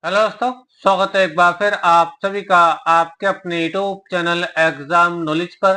Hello दोस्तों, स्वागत है एक बार फिर आप सभी का आपके अपने यूट्यूब चैनल एग्जाम नॉलेज पर।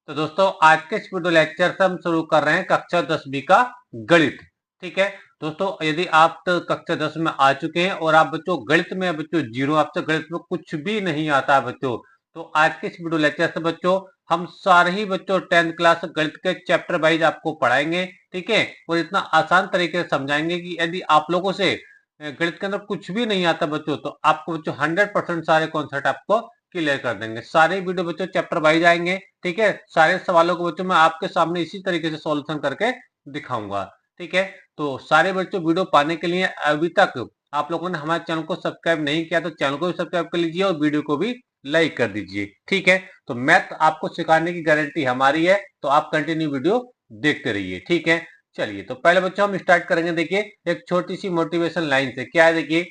तो दोस्तों, आज के इस वीडियो लेक्चर से हम शुरू कर रहे हैं कक्षा 10वीं का गणित। ठीक है दोस्तों, यदि आप तो कक्षा 10 में आ चुके हैं और आप बच्चों गणित में बच्चों जीरो, आपसे गणित में कुछ भी नहीं आता है बच्चों, तो आज के इस वीडियो लेक्चर से बच्चों हम सारे ही बच्चों 10th क्लास गणित के चैप्टर वाइज आपको पढ़ाएंगे। ठीक है, और इतना आसान तरीके से समझाएंगे कि यदि आप लोगों से गणित के अंदर कुछ भी नहीं आता बच्चों, तो आपको बच्चों 100% सारे कॉन्सेप्ट आपको क्लियर कर देंगे। सारे वीडियो बच्चों चैप्टर वाइज आएंगे। ठीक है, सारे सवालों को बच्चों मैं आपके सामने इसी तरीके से सॉल्यूशन करके दिखाऊंगा। ठीक है, तो सारे बच्चों वीडियो पाने के लिए अभी तक आप लोगों ने हमारे चैनल को सब्सक्राइब नहीं किया तो चैनल को भी सब्सक्राइब कर लीजिए और वीडियो को भी लाइक कर दीजिए। ठीक है, तो मैथ आपको सिखाने की गारंटी हमारी है, तो आप कंटिन्यू वीडियो देखते रहिए। ठीक है, चलिए तो पहले बच्चों हम स्टार्ट करेंगे। देखिए, एक छोटी सी मोटिवेशन लाइन से क्या है। देखिए,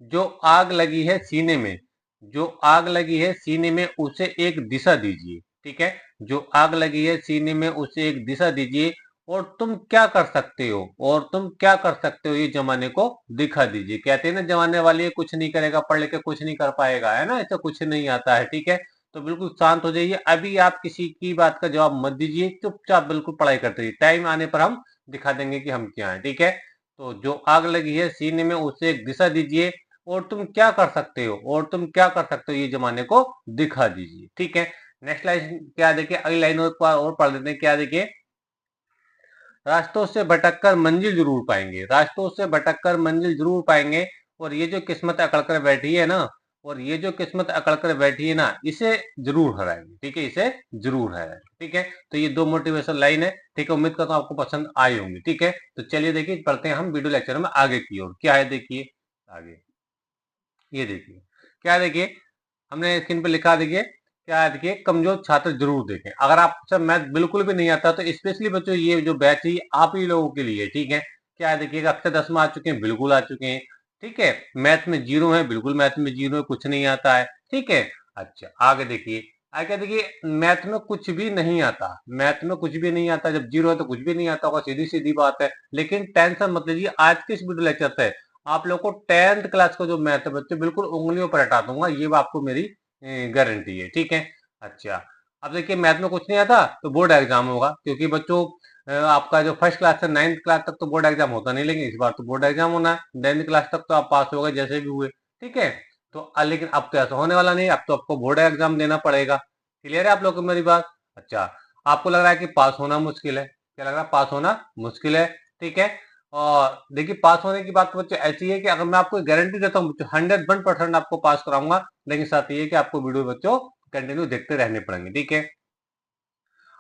जो आग लगी है सीने में, जो आग लगी है सीने में उसे एक दिशा दीजिए। ठीक है, जो आग लगी है सीने में उसे एक दिशा दीजिए, और तुम क्या कर सकते हो, और तुम क्या कर सकते हो ये जमाने को दिखा दीजिए। कहते हैं ना, जमाने वाली कुछ नहीं करेगा, पढ़ लिख के कुछ नहीं कर पाएगा, है ना, ऐसा कुछ नहीं आता है। ठीक है, तो बिल्कुल शांत हो जाइए, अभी आप किसी की बात का जवाब मत दीजिए, चुपचाप बिल्कुल पढ़ाई करते रहिए। टाइम आने पर हम दिखा देंगे कि हम क्या है। ठीक है, तो जो आग लगी है सीने में उसे एक दिशा दीजिए, और तुम क्या कर सकते हो, और तुम क्या कर सकते हो ये जमाने को दिखा दीजिए। ठीक है, नेक्स्ट लाइन क्या देखिए, अगली लाइन और पढ़ लेते हैं। क्या देखिए, रास्तों से भटककर मंजिल जरूर पाएंगे, रास्तों से भटककर मंजिल जरूर पाएंगे, और ये जो किस्मत अकड़ कर बैठी है ना, और ये जो किस्मत अकड़ कर बैठी है ना, इसे जरूर हराएंगे। ठीक है, इसे जरूर हराएंगे। ठीक है, तो ये दो मोटिवेशन लाइन है। ठीक है, उम्मीद करता हूँ आपको पसंद आई होंगी। ठीक है, तो चलिए देखिए, पढ़ते हैं हम वीडियो लेक्चर में आगे की ओर। क्या है देखिए आगे, ये देखिए क्या, देखिए हमने स्क्रीन पे लिखा, देखिए क्या है। देखिए, कमजोर छात्र जरूर देखें। अगर आपसे मैथ बिल्कुल भी नहीं आता तो स्पेशली बच्चों ये जो बैच है आप ही लोगों के लिए। ठीक है, क्या है देखिए, कक्षा 10 में आ चुके हैं, बिल्कुल आ चुके हैं। ठीक है, मैथ में जीरो है, बिल्कुल मैथ में जीरो है, कुछ नहीं आता है। ठीक है, अच्छा आगे देखिए, आगे देखिए, मैथ में कुछ भी नहीं आता, मैथ में कुछ भी नहीं आता। जब जीरो है तो कुछ भी नहीं आता होगा, सीधी सीधी बात है। लेकिन टेंशन मत लीजिए, आज के इस वीडियो लेक्चर से आप लोग को 10th क्लास का जो मैथ है बच्चे बिल्कुल उंगलियों पर हटा दूंगा, ये आपको मेरी गारंटी है। ठीक है, अच्छा अब देखिए, मैथ में कुछ नहीं आता तो बोर्ड एग्जाम होगा, क्योंकि बच्चों आपका जो फर्स्ट क्लास से 9th क्लास तक तो बोर्ड एग्जाम होता नहीं, लेकिन इस बार तो बोर्ड एग्जाम होना है। 10th क्लास तक तो आप पास हो गए जैसे भी हुए। ठीक है, तो लेकिन अब तो ऐसा होने वाला नहीं, अब तो आपको बोर्ड एग्जाम देना पड़ेगा। क्लियर है आप लोग को मेरी बात? अच्छा, आपको लग रहा है कि पास होना मुश्किल है, क्या लग रहा है? पास होना मुश्किल है। ठीक है, और देखिए, पास होने की बात तो बच्चों ऐसी है कि अगर मैं आपको गारंटी देता हूँ बच्चों 101% आपको पास कराऊंगा, लेकिन साथ ये कि आपको वीडियो बच्चों कंटिन्यू देखते रहने पड़ेंगे। ठीक है,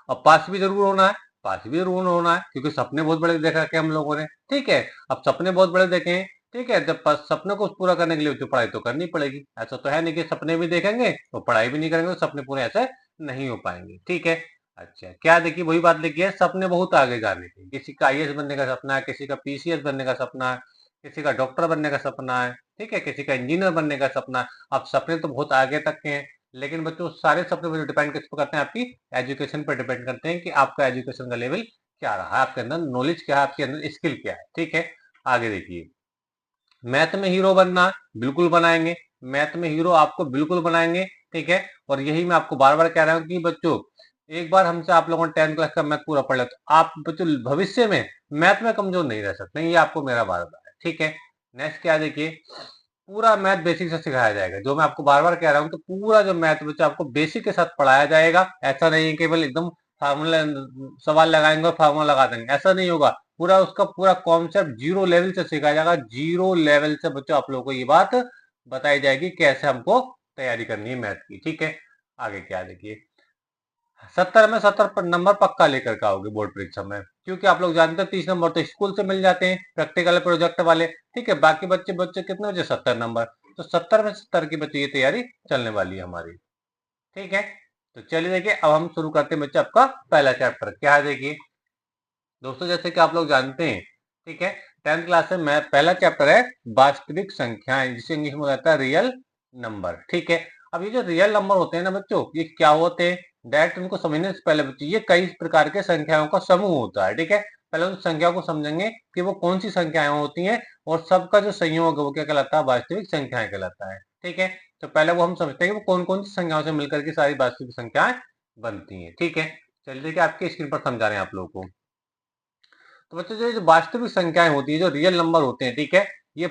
और पास भी जरूर होना है, पास भी जरूर होना है, क्योंकि सपने बहुत बड़े देख रखे हैं हम लोगों ने। ठीक है, अब सपने बहुत बड़े देखे हैं। ठीक है, जब सपने को पूरा करने के लिए तो पढ़ाई तो करनी पड़ेगी। ऐसा तो है नहीं कि सपने भी देखेंगे तो पढ़ाई भी नहीं करेंगे तो सपने पूरे ऐसे नहीं हो पाएंगे। ठीक है, अच्छा क्या देखिए, वही बात लिखी है, सपने बहुत आगे जाने के, किसी का आईएएस बनने का सपना है, किसी का पीसीएस बनने का सपना है, किसी का डॉक्टर बनने का सपना है। ठीक है, किसी का इंजीनियर बनने का सपना है। अब सपने तो बहुत आगे तक के हैं, लेकिन बच्चों सारे सपने पर डिपेंड किस पर करते हैं, आपकी एजुकेशन पर डिपेंड करते हैं कि आपका एजुकेशन का लेवल क्या रहा है, आपके अंदर नॉलेज क्या है, आपके अंदर स्किल क्या है। ठीक है, आगे देखिए, मैथ में हीरो बनना बिल्कुल बनाएंगे, मैथ में हीरो आपको बिल्कुल बनाएंगे। ठीक है, और यही मैं आपको बार बार कह रहा हूँ कि बच्चों एक बार हमसे आप लोगों ने 10th क्लास का मैथ पूरा पढ़ लिया तो आप बच्चों भविष्य में मैथ में कमजोर नहीं रह सकते, ये आपको मेरा वादा है। ठीक है, नेक्स्ट क्या देखिए, पूरा मैथ बेसिक से सिखाया जाएगा, जो मैं आपको बार बार कह रहा हूँ, तो पूरा जो मैथ बच्चा आपको बेसिक के साथ पढ़ाया जाएगा। ऐसा नहीं है केवल एकदम फार्मूला सवाल लगाएंगे और फार्मूला लगा देंगे, ऐसा नहीं होगा। पूरा उसका पूरा कॉन्सेप्ट जीरो लेवल से सिखाया जाएगा, जीरो लेवल से बच्चों आप लोगों को ये बात बताई जाएगी कैसे हमको तैयारी करनी है मैथ की। ठीक है, आगे क्या देखिए, 70 में 70 नंबर पक्का लेकर के आओगे बोर्ड परीक्षा में, क्योंकि आप लोग जानते हैं 30 नंबर तो स्कूल से मिल जाते हैं, प्रैक्टिकल प्रोजेक्ट वाले। ठीक है, बाकी बच्चे बच्चे कितने बचे? 70 नंबर, तो 70 में 70 की बच्चे ये तैयारी चलने वाली है हमारी। ठीक है, तो चलिए देखिए, अब हम शुरू करते हैं बच्चे आपका पहला चैप्टर। क्या है देखिए दोस्तों, जैसे कि आप लोग जानते हैं, ठीक है, 10th क्लास में मैं पहला चैप्टर है वास्तविक संख्याएं, जिसे इंग्लिश में होता है रियल नंबर। ठीक है, अब ये जो रियल नंबर होते हैं ना बच्चों, ये क्या होते हैं? डायरेक्ट उनको समझने से पहले बच्चों, ये कई प्रकार के संख्याओं का समूह होता है। ठीक है, पहले उन संख्या को समझेंगे कि वो कौन सी संख्याएं होती हैं, और सबका जो संयोग है वो क्या कहलाता है, वास्तविक संख्याएं कहलाता है। ठीक है, तो पहले वो हम समझते हैं कि वो कौन कौन सी संख्याओं से मिलकर के सारी वास्तविक संख्याएं बनती हैं। ठीक है, चलिए देखिए आपकी स्क्रीन पर समझा रहे हैं आप लोगों को। तो बच्चों जो वास्तविक संख्याएं होती है, जो रियल नंबर होते हैं, ठीक है, ये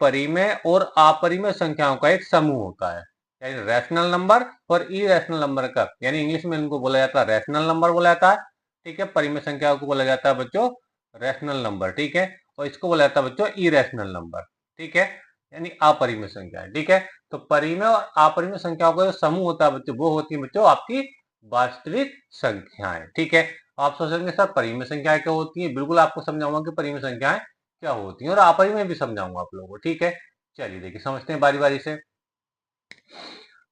परिमेय और अपरिमेय संख्याओं का एक समूह होता है, यानी रैशनल नंबर और इरेशनल नंबर का, यानी इंग्लिश में इनको बोला जाता है रैशनल नंबर बोला जाता है। ठीक है, परिमेय संख्याओं को बोला जाता है बच्चों रैशनल नंबर। ठीक है, और इसको बोला जाता है बच्चों इरेशनल नंबर। ठीक है, यानी अपरिमेय संख्या। ठीक है, तो परिमेय और अपरिमेय संख्याओं का जो समूह होता है बच्चों, वो होती है बच्चों आपकी वास्तविक संख्याएं। ठीक है, आप सोचेंगे सर परिमेय संख्याएं क्या होती है, बिल्कुल आपको समझाऊंगा कि परिमेय संख्याएं क्या होती है, और अपरिमेय भी समझाऊंगा आप लोगों को। ठीक है, चलिए देखिए समझते हैं बारी बारी से।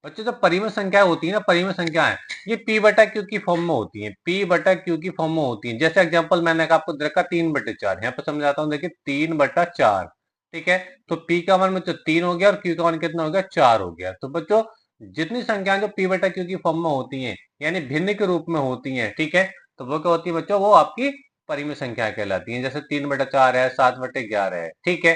बच्चों जब परिमेय संख्याएं होती है ना, परिमेय संख्याएं ये p बटा क्यू की फॉर्म में होती है, p बटा क्यू की फॉर्म में होती है। जैसे एग्जांपल मैंने आपको देखा 3/4, यहाँ पर समझाता हूँ, देखिए 3/4। ठीक है, तो p का मान बच्चों 3 हो गया और q का मान कितना हो गया, 4 हो गया। तो बच्चों जितनी संख्याएं जो p बटा क्यू की फॉर्म में होती है, यानी भिन्न के रूप में होती है, ठीक है, तो वो क्या होती है बच्चों, वो आपकी परिमेय संख्या कहलाती है। जैसे 3/4 है, 7/11 है। ठीक है,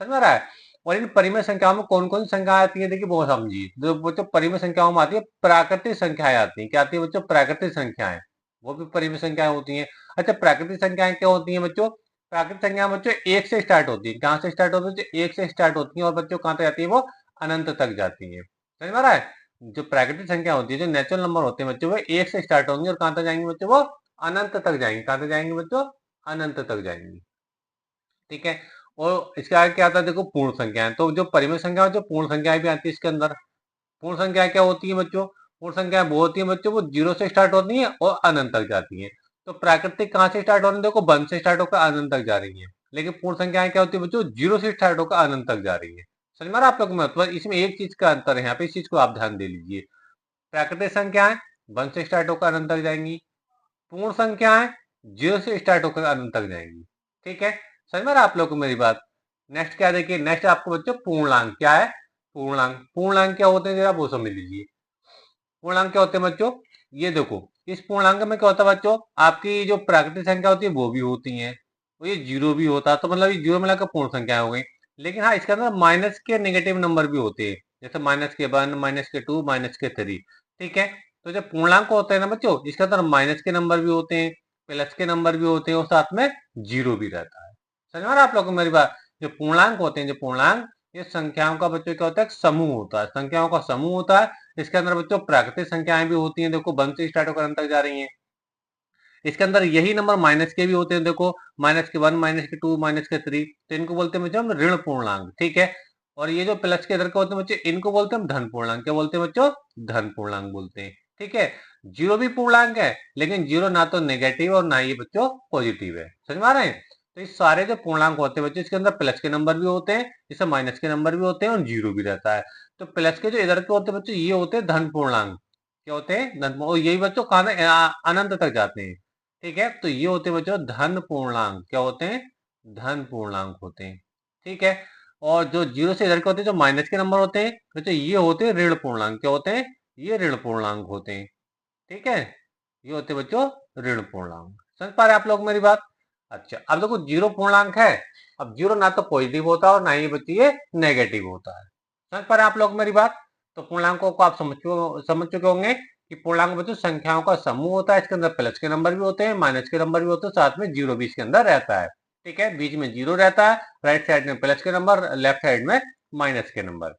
समझ में आ रहा है। और इन परिमेय संख्याओं में कौन कौन सी संख्या आती है, देखिए वो समझिए। जो बच्चों परिमेय संख्याओं में आती है, प्राकृतिक संख्याएं आती हैं। क्या आती है बच्चों, प्राकृतिक संख्याएं, वो भी परिमेय संख्याएं होती हैं। अच्छा, प्राकृतिक संख्याएं क्या होती हैं बच्चों, प्राकृतिक संख्याएं बच्चों एक से स्टार्ट होती है। कहाँ से स्टार्ट होती है, एक से स्टार्ट होती है, और बच्चों कहाँ तक जाती है, वो अनंत तक जाती है। समझ में आ रहा है। जो प्राकृतिक संख्या होती है, जो नेचुरल नंबर होते हैं बच्चों, वो एक से स्टार्ट होंगे और कहाँ तक जाएंगे बच्चों, वो अनंत तक जाएंगे। कहाँ तक जाएंगे बच्चों, अनंत तक जाएंगे। ठीक है, और इसके आगे क्या आता है, देखो पूर्ण संख्याएं। तो जो परिमेय संख्या जो पूर्ण संख्याएं भी आती है इसके अंदर। पूर्ण संख्याएं क्या होती है बच्चों, पूर्ण संख्याएं वो होती है बच्चों, वो 0 से स्टार्ट होती है और अनंत तक जाती है। तो प्राकृतिक कहाँ से स्टार्ट हो रही है, देखो 1 से स्टार्ट होकर अनंत तक जा रही है। लेकिन पूर्ण संख्याएं क्या होती है बच्चों, 0 से स्टार्ट होकर अनंत तक जा रही है। समझ में आ रहा है आप लोग को महत्व, इसमें एक चीज का अंतर है यहाँ पे, इस चीज को आप ध्यान दे लीजिए। प्राकृतिक संख्याएं 1 से स्टार्ट होकर अनंत तक जाएंगी, पूर्ण संख्याएं 0 से स्टार्ट होकर अनंत तक जाएंगी। ठीक है, समझ में आ रहा है आप लोग को मेरी बात। नेक्स्ट क्या देखिए, नेक्स्ट आपको बच्चों पूर्णांक क्या है, पूर्णांक। पूर्णांक क्या होते हैं जरा वो समझ लीजिए। पूर्णांक क्या होते हैं बच्चों, ये देखो इस पूर्णांक में क्या होता है बच्चों, आपकी जो प्राकृतिक संख्या होती है वो भी होती है, और ये जीरो भी होता है। तो मतलब ये जीरो मिलाकर पूर्ण संख्या हो गई। लेकिन हाँ, इसके अंदर माइनस के नेगेटिव नंबर भी होते हैं, जैसे -1, -2, -3। ठीक है, तो जब पूर्णांक होते हैं ना बच्चों, इसके अंदर माइनस के नंबर भी होते हैं, प्लस के नंबर भी होते हैं, और साथ में जीरो भी रहता है। समझ में आ रहा है आप लोगों को मेरी बात। जो पूर्णांक होते हैं, जो पूर्णांक, ये संख्याओं का बच्चों क्या होता है, समूह होता है, संख्याओं का समूह होता है। इसके अंदर बच्चों प्राकृतिक संख्याएं भी होती हैं, देखो 1 से स्टार्ट होकर अंत तक जा रही हैं। इसके अंदर यही नंबर माइनस के भी होते हैं, देखो -1, -2, -3। तो इनको बोलते हैं बच्चों हम ऋण पूर्णांक। ठीक है, और ये जो प्लस के इधर के होते हैं बच्चों, इनको बोलते हैं हम धन पूर्णांक। क्या बोलते हैं बच्चों, धन पूर्णांक बोलते हैं। ठीक है, जीरो भी पूर्णांक है, लेकिन जीरो ना तो नेगेटिव और ना ही बच्चों पॉजिटिव है। समझ में आ रहे हैं। तो ये सारे जो पूर्णांक होते हैं बच्चों, इसके अंदर प्लस के नंबर भी होते हैं, जैसे माइनस के नंबर भी होते हैं, और जीरो भी रहता है। तो प्लस के जो इधर के होते हैं बच्चों, ये होते हैं धन पूर्णांक। क्या होते हैं, धन, और यही बच्चों कहाँ अनंत तक जाते हैं। ठीक है, तो ये होते हैं बच्चों धन पूर्णांक। क्या होते हैं, धन पूर्णांक होते हैं। ठीक है, और जो जीरो से इधर के होते हैं, जो माइनस के नंबर होते हैं बच्चों, ये होते हैं ऋण पूर्णांक। क्या होते हैं, ये ऋण पूर्णांक होते हैं। ठीक है, ये होते हैं बच्चों ऋण पूर्णांक। समझ पा रहे हैं आप लोग मेरी बात। अच्छा, अब देखो जीरो पूर्णांक है। अब जीरो ना तो पॉजिटिव होता है और ना ही बच्चे ये नेगेटिव होता है। समझ पा रहे हैं आप लोग मेरी बात। तो पूर्णांकों को आप समझ चुके होंगे कि पूर्णांक बच्चों संख्याओं का समूह होता है। इसके अंदर प्लस के नंबर भी होते हैं, माइनस के नंबर भी होते हैं, साथ में जीरो भी इसके अंदर रहता है। ठीक है, बीच में जीरो रहता है, राइट साइड में प्लस के नंबर, लेफ्ट साइड में माइनस के नंबर।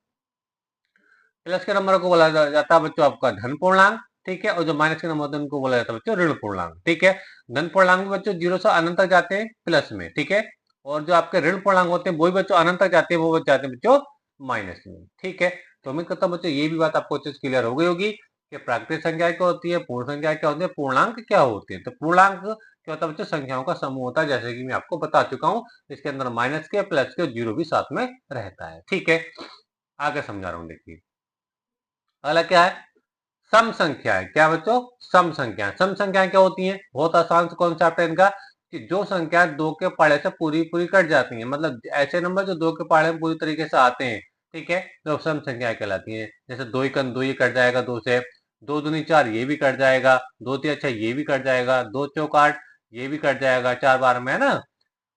प्लस के नंबर को बोला जाता है बच्चों आपका धन पूर्णांक। ठीक है, और जो माइनस के नंबर होते हैं उनको बोला जाता है बच्चों ऋण पूर्णांक। ठीक है, धन पूर्णांक में बच्चों जीरो से अनंत तक जाते हैं प्लस में। ठीक है, और जो आपके ऋण पूर्णांक होते हैं वो भी बच्चों अनंत तक जाते हैं, वो जाते हैं बच्चों माइनस में। ठीक है, तो उम्मीद करता हूँ बच्चों ये भी बात आपको अच्छे से क्लियर हो गई होगी कि प्राकृतिक संख्या क्या होती है, पूर्ण संख्या क्या होती है, पूर्णांक क्या होते हैं। तो पूर्णांक क्या होता है बच्चों, संख्याओं का समूह होता है, जैसे कि मैं आपको बता चुका हूँ। इसके अंदर माइनस के, प्लस के, जीरो भी साथ में रहता है। ठीक है, आगे समझा रहा हूँ देखिए। अगला क्या है, सम संख्या है। क्या बच्चों, सम संख्या। सम संख्याएं क्या होती हैं, बहुत आसान से कॉन्सेप्ट है इनका, कि जो संख्या दो के पहाड़े से पूरी पूरी कट जाती हैं, मतलब ऐसे नंबर जो दो के पहाड़े में पूरी तरीके से आते हैं। ठीक है, तो सम संख्याएं कहलाती हैं। जैसे दो ही कन दो ही कट जाएगा दो से, दो दूनी चार ये भी कट जाएगा, दो तीन अच्छा ये भी कट जाएगा, दो चौक आठ, ये भी कट जाएगा 4 बार में, है ना।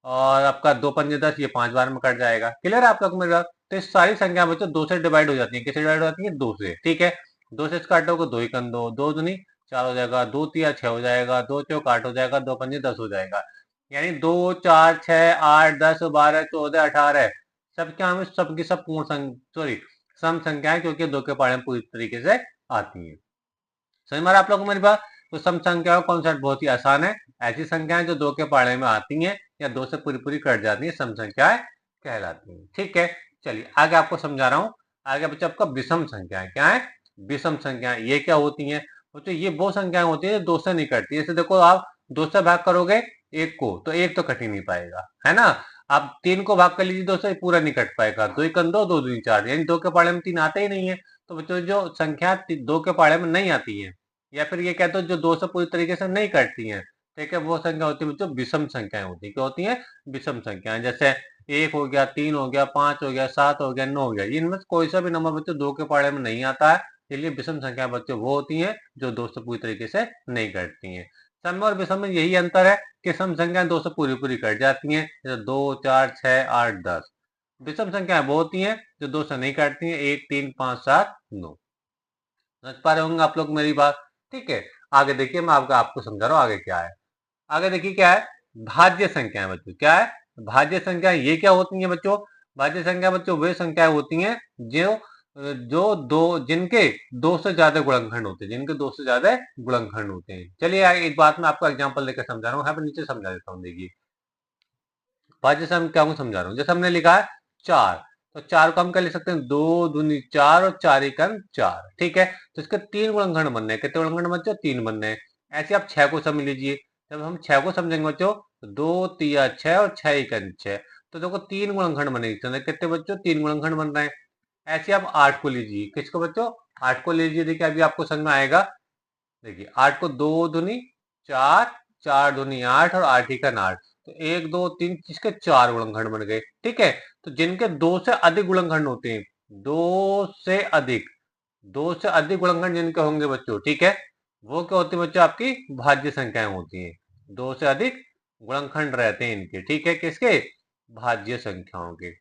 और आपका 2 पंजे 10, ये 5 बार में कट जाएगा। क्लियर है आप लोग मेरे बात। तो इस सारी संख्या बच्चों 2 से डिवाइड हो जाती है। किससे डिवाइड हो जाती है? 2 से। ठीक है, 2 से इसका काटोगे 2 एकम 2, 2 दूनी 4 हो जाएगा, 2 तिया 6 हो जाएगा, 2 चौक 8 हो जाएगा, 2 पंजे 10 हो जाएगा। यानी 2 4 6 8 10 12 14 18 सब क्या हमें सबकी सब पूर्ण सॉरी सम संख्याएं, क्योंकि 2 के पहाड़े में पूरी तरीके से आती है। समझ में आ रहा है आप लोगों को मेरी बात। तो सम संख्याओं का कॉन्सेप्ट बहुत ही आसान है। ऐसी संख्याएं जो 2 के पहाड़े में आती हैं या 2 से पूरी पूरी कट जाती है, सम संख्याएं कहलाती हैं। ठीक है, चलिए आगे आपको समझा रहा हूँ। आगे बच्चों आपका विषम संख्याएं क्या है? विषम संख्याएं ये क्या होती हैं बच्चों? ये वो संख्याएं होती है जो 2 से नहीं कटती। जैसे देखो, आप 2 से भाग करोगे एक को, तो एक तो कट ही नहीं पाएगा, है ना। आप 3 को भाग कर लीजिए 2 से, पूरा नहीं कट पाएगा। 2 एकम 2, 2 दूनी 4, यानी 2 के पहाड़े में 3 आते ही नहीं है। तो बच्चों जो संख्या 2 के पहाड़े में नहीं आती है, या फिर ये कहते हो जो 2 से पूरी तरीके से नहीं कटती हैं, ठीक है, वो संख्या होती है बच्चों विषम संख्याएं होती है। क्या होती है? विषम संख्याएं। जैसे 1 हो गया, 3 हो गया, 5 हो गया, 7 हो गया, 9 हो गया। इनमें से कोई सा भी नंबर बच्चों 2 के पहाड़े में नहीं आता है, इसलिए विषम संख्या बच्चों वो होती हैं जो 2 से पूरी तरीके से नहीं कटती हैं। सम और विषम में यही अंतर है कि सम संख्याएं 2 से पूरी पूरी कट जाती हैं, जैसे 2 4 6 8 10। विषम संख्याएं वो होती हैं जो 2 से नहीं कटती हैं, 1 3 5 7 9। समझ पा रहे होंगे आप लोग मेरी बात। ठीक है, आगे देखिए, मैं आपको समझा रहा हूँ आगे क्या है। आगे देखिए क्या है? भाज्य संख्याएं बच्चों। क्या है? भाज्य संख्याएं ये क्या होती हैं बच्चों? भाज्य संख्या बच्चों वे संख्याएं होती हैं जो जो दो जिनके 2 से ज्यादा गुणनखंड होते हैं, जिनके 2 से ज्यादा गुणनखंड होते हैं। चलिए एक बात मैं आपको एग्जांपल लेकर समझा रहा हूँ, यहाँ पे नीचे समझा देता हूँ। देखिए भाज्य संख्या को समझा रहा हूँ। जैसे हमने लिखा है 4, तो 4 को हम क्या लिख सकते हैं? 2 दूनी 4 और 4 एकम 4। ठीक है, तो इसके 3 गुणनखंड बनने हैं। कितने गुणनखंड बच्चों? 3 बनने हैं। ऐसे आप 6 को समझ लीजिए। जब हम 6 को समझेंगे बच्चों, तो 2 तिया 6 और 6 एकम 6, तो देखो 3 गुणनखंड बनेंगे। कितने बच्चों? 3 गुणनखंड बन रहे हैं। ऐसे आप 8 को लीजिए। किसको बच्चों? 8 को लीजिए। देखिए अभी आपको समझ में आएगा। देखिए 8 को 2 दूनी 4, 4 दूनी 8 और 8 एकम 8, तो 1 2 3 इसके 4 गुणनखंड बन गए। ठीक है, तो जिनके 2 से अधिक गुणनखंड होते हैं, 2 से अधिक 2 से अधिक गुणनखंड जिनके होंगे बच्चों, ठीक है, वो क्या होती है बच्चों? आपकी भाज्य संख्याएं होती हैं। 2 से अधिक गुणनखंड रहते हैं इनके। ठीक है, किसके? भाज्य संख्याओं के।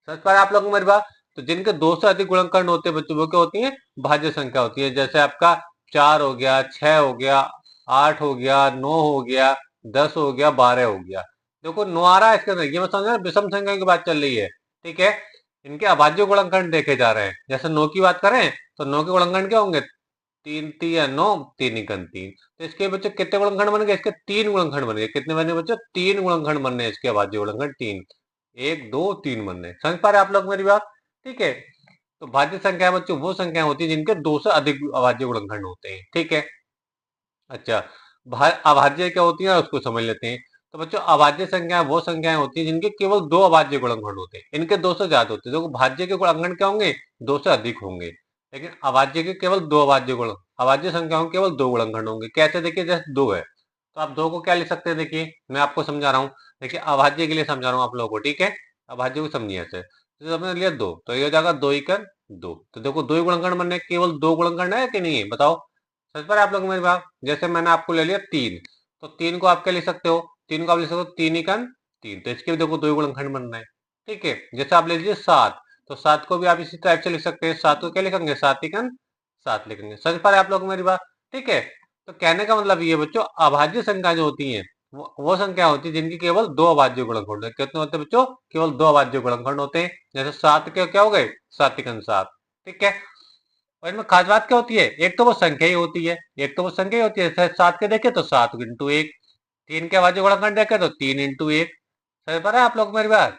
समझ पा रहे हैं आप लोग मेरी बात। तो जिनके 2 से अधिक गुणनखंड होते हैं बच्चों, वो क्या होती है? भाज्य संख्या होती है। जैसे आपका 4 हो गया, 6 हो गया, 8 हो गया, 9 हो गया, 10 हो गया, 12 हो गया। देखो 9 आ रहा है इसके अंदर, ये मैं समझ विषम संख्या की बात चल रही है। ठीक है, इनके अभाज्य गुणनखंड देखे जा रहे हैं। जैसे 9 की बात करें तो 9 के गुणनखंड क्या होंगे? 3 तिया 9, 3 एकम 3। तो इसके बच्चों कितने गुणनखंड बन गए? इसके 3 गुणनखंड बन गए। कितने बने बच्चों? 3 गुणनखंड बनने इसके अभाज्य गुणनखंड 3। 1 2 3 बनने। समझ पा रहे हैं आप लोग मेरी बात। ठीक है, तो भाज्य संख्या बच्चों वो संख्या होती है जिनके 2 से अधिक अभाज्य गुणनखंड होते हैं। ठीक है, अच्छा, अभाज्य क्या होती है उसको समझ लेते हैं। तो बच्चों अभाज्य संख्या वो संख्याएं होती है जिनके केवल 2 अभाज्य गुणनखंड होते हैं। इनके 2 से ज्यादा होते हैं। देखो भाज्य के गुणनखंड क्या होंगे? 2 से अधिक होंगे, लेकिन अभाज्य के केवल 2 अभाज्य गुण अभाज्य संख्याओं के केवल 2 गुणनखंड होंगे। कैसे? देखिए जैसे 2 है, तो आप 2 को क्या लिख सकते हैं? देखिए मैं आपको समझा रहा हूँ। देखिए अभाज्य के लिए समझा रहा हूँ आप लोगों को। ठीक है, अभाज्य को समझिए ऐसे। तो हमने लिया 2, तो ये हो जाएगा 2 एकम 2। तो देखो 2 ही गुणनखंड बनने, केवल 2 गुणनखंड है कि नहीं है? बताओ। समझ पा रहे आप लोग मेरी बात। जैसे मैंने आपको ले लिया 3, तो 3 को आप क्या लिख सकते हो? 3 को आप लिख सकते हो 3 एकम 3, तो इसके भी देखो 2 ही गुणनखंड बन रहे हैं। ठीक है, जैसे आप ले लीजिए 7, तो 7 को भी आप इसी टाइप से लिख सकते हैं। 7 को क्या लिखेंगे? 7 एकम 7 लिखेंगे। समझ पा रहे आप लोग मेरी बात। ठीक है, तो कहने का मतलब ये बच्चों अभाज्य संख्या जो होती है वो संख्या होती है जिनकी केवल 2 अभाज्य गुणनखंड होते हैं। कितने होते हैं बच्चों? केवल 2 अभाज्य गुणनखंड होते हैं। जैसे 7 के क्या हो गए? 7 एकम 7। ठीक है, और इनमें खास बात क्या होती है? एक तो वो संख्या ही होती है, एक तो वो संख्या ही होती है। जैसे 7 के देखे तो 7 इंटू 1, 3 के अभाज्य गुणनखंड देखे तो 3 इंटू 1। समझ पा रहे हैं आप लोग मेरी बात।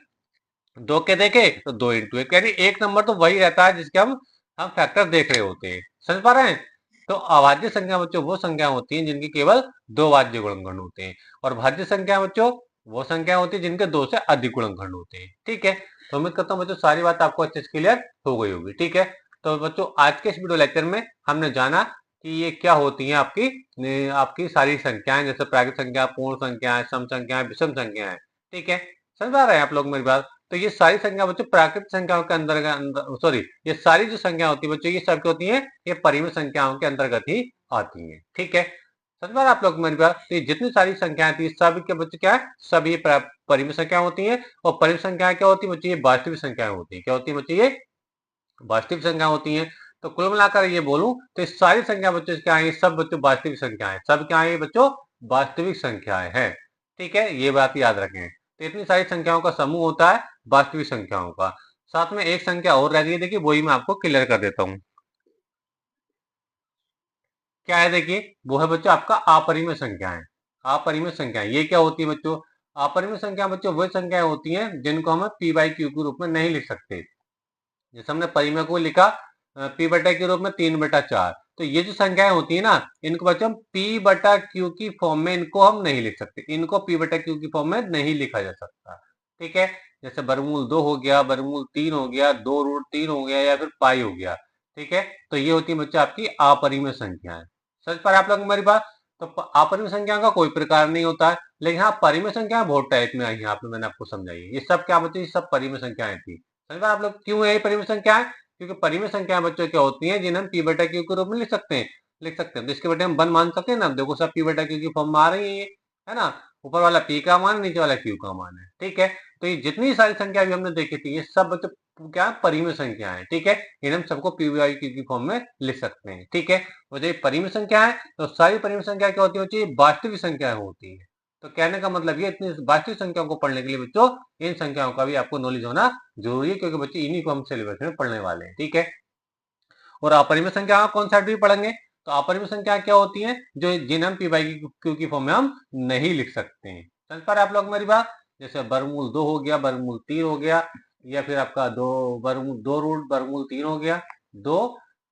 2 के देखे तो 2 इंटू 1, यानी एक नंबर तो वही रहता है जिसके हम फैक्टर देख रहे होते हैं। समझ पा रहे हैं। तो अभाज्य संख्या बच्चों वो संख्या होती है जिनकी केवल 2 भाज्य गुणनखंड होते हैं, और भाज्य संख्या बच्चों वो संख्या होती है जिनके 2 से अधिक गुणनखंड होते हैं। ठीक है, तो उम्मीद करता हूँ बच्चों सारी बात आपको अच्छे से क्लियर हो गई होगी। ठीक है, तो बच्चों आज के इस वीडियो लेक्चर में हमने जाना कि ये क्या होती है आपकी सारी संख्याएं, जैसे प्राकृत संख्या, पूर्ण संख्याएं, सम संख्याएं, विषम संख्याएं। ठीक है, समझ आ रहे हैं आप लोग मेरी बात। तो ये सारी संख्या बच्चों प्राकृतिक संख्याओं के अंदर सॉरी, ये सारी जो संख्या होती है बच्चों, ये सब होती है, ये परिमेय संख्याओं के अंतर्गत ही आती है। ठीक है, समझ में आ रहा है आप लोग मेरी बात? तो ये जितनी सारी संख्याएं थी सभी के बच्चे क्या है, सभी परिमेय संख्या होती है। और परिमेय संख्याएं क्या होती है बच्चे, ये वास्तविक संख्याएं होती है। क्या होती है बच्चे, ये वास्तविक संख्या होती है। तो कुल मिलाकर ये बोलूं तो ये सारी संख्या बच्चों क्या है, सब बच्चों वास्तविक संख्याएं, सब क्या है बच्चों, वास्तविक संख्याएं हैं। ठीक है, ये बात याद रखें। तो इतनी सारी संख्याओं का समूह होता है वास्तविक संख्याओं का। साथ में एक संख्या और रह गई, देखिए वही मैं आपको क्लियर कर देता हूँ। क्या है देखिए, वो है बच्चों आपका अपरिमेय संख्याएं। अपरिमेय संख्याएं ये क्या होती है बच्चों, अपरिमेय संख्या बच्चों वही संख्याएं होती हैं जिनको हम पी बाई क्यू के रूप में नहीं लिख सकते। जैसे हमने परिमेय को लिखा पी बटा के रूप में 3/4, तो ये जो संख्याएं होती है ना, इनको बच्चों हम पी बटा क्यू की फॉर्म में इनको हम नहीं लिख सकते, इनको पी बटा क्यू की फॉर्म में नहीं लिखा जा सकता। ठीक है, जैसे वर्गमूल 2 हो गया, वर्गमूल 3 हो गया, 2√3 हो गया, या फिर पाई हो गया। ठीक है, तो ये होती है बच्चे आपकी अपरिमेय संख्याएं। समझ पा रहे आप लोग मेरी बात? तो अपरिमेय संख्या का कोई प्रकार नहीं होता है, लेकिन हाँ परिमेय संख्या बहुत टाइप में आई है, आपने मैंने आपको समझाई है। ये सब क्या बच्चे, ये सब परिमेय संख्याएं थी। समझ पा रहे आप लोग क्यों है ये परिमेय संख्याएं? क्योंकि परिमेय संख्याएं बच्चों क्या होती हैं जिन्हें हम पी बटा क्यू के रूप में लिख सकते हैं, तो इसके बटे हम 1 मान सकते हैं ना। देखो सब पी बटा क्यू की फॉर्म में आ रही है ये, है ना। ऊपर वाला पी का मान, नीचे वाला क्यू का मान है। ठीक है, तो ये जितनी सारी संख्या भी हमने देखी थी, ये सब बच्चों क्या परिमेय संख्या है। ठीक है, इन्हें हम सबको पी बाई क्यू की फॉर्म में लिख सकते हैं। ठीक है, और जो परिमेय संख्या है, तो सारी परिमेय संख्या क्या होती है बच्चों, वास्तविक संख्याएं होती है। तो कहने का मतलब ये, इतनी वास्तविक संख्याओं को पढ़ने के लिए बच्चों इन संख्याओं का भी आपको नॉलेज होना जरूरी है, क्योंकि बच्चे इन्हीं को हम सिलेबस में पढ़ने वाले हैं। ठीक है, और अपरिमेय संख्या का कॉन्सेप्ट भी पढ़ेंगे। तो अपरिमेय संख्या क्या होती है, जो जिन्हें हम पी बाई क्यू की फॉर्म में हम नहीं लिख सकते हैं। समझ पा रहे आप लोग मेरी बात? जैसे वर्गमूल 2 हो गया, वर्गमूल 3 हो गया, या फिर आपका दो रूट वर्गमूल 3 हो गया, 2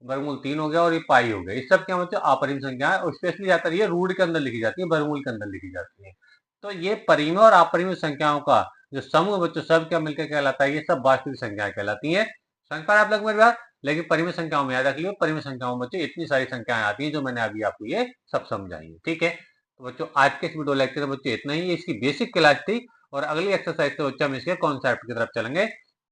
वर्गमूल 3 हो गया, और ये पाई हो गया। इस सब क्या मतलब अपरिमेय संख्या है, और स्पेशली ज्यादातर ये रूट के अंदर लिखी जाती है, वर्गमूल के अंदर लिखी जाती है। तो ये परिमेय और अपरिमेय संख्याओं का जो समूह बच्चों सब क्या मिलकर कहलाता है, ये सब वास्तविक संख्याएं कहलाती है। समझ पा रहे आप लोग मेरी बात? लेकिन परिमेय संख्याओं में याद रखिए, परिमेय संख्याओं में बच्चों इतनी सारी संख्याएं आती हैं जो मैंने अभी आपको ये सब समझाई है। ठीक है, तो बच्चों आज के इस वीडियो लेक्चर में बच्चों इतना ही, इसकी बेसिक क्लास थी, और अगली एक्सरसाइज से बच्चों हम इसके कॉन्सेप्ट की तरफ चलेंगे।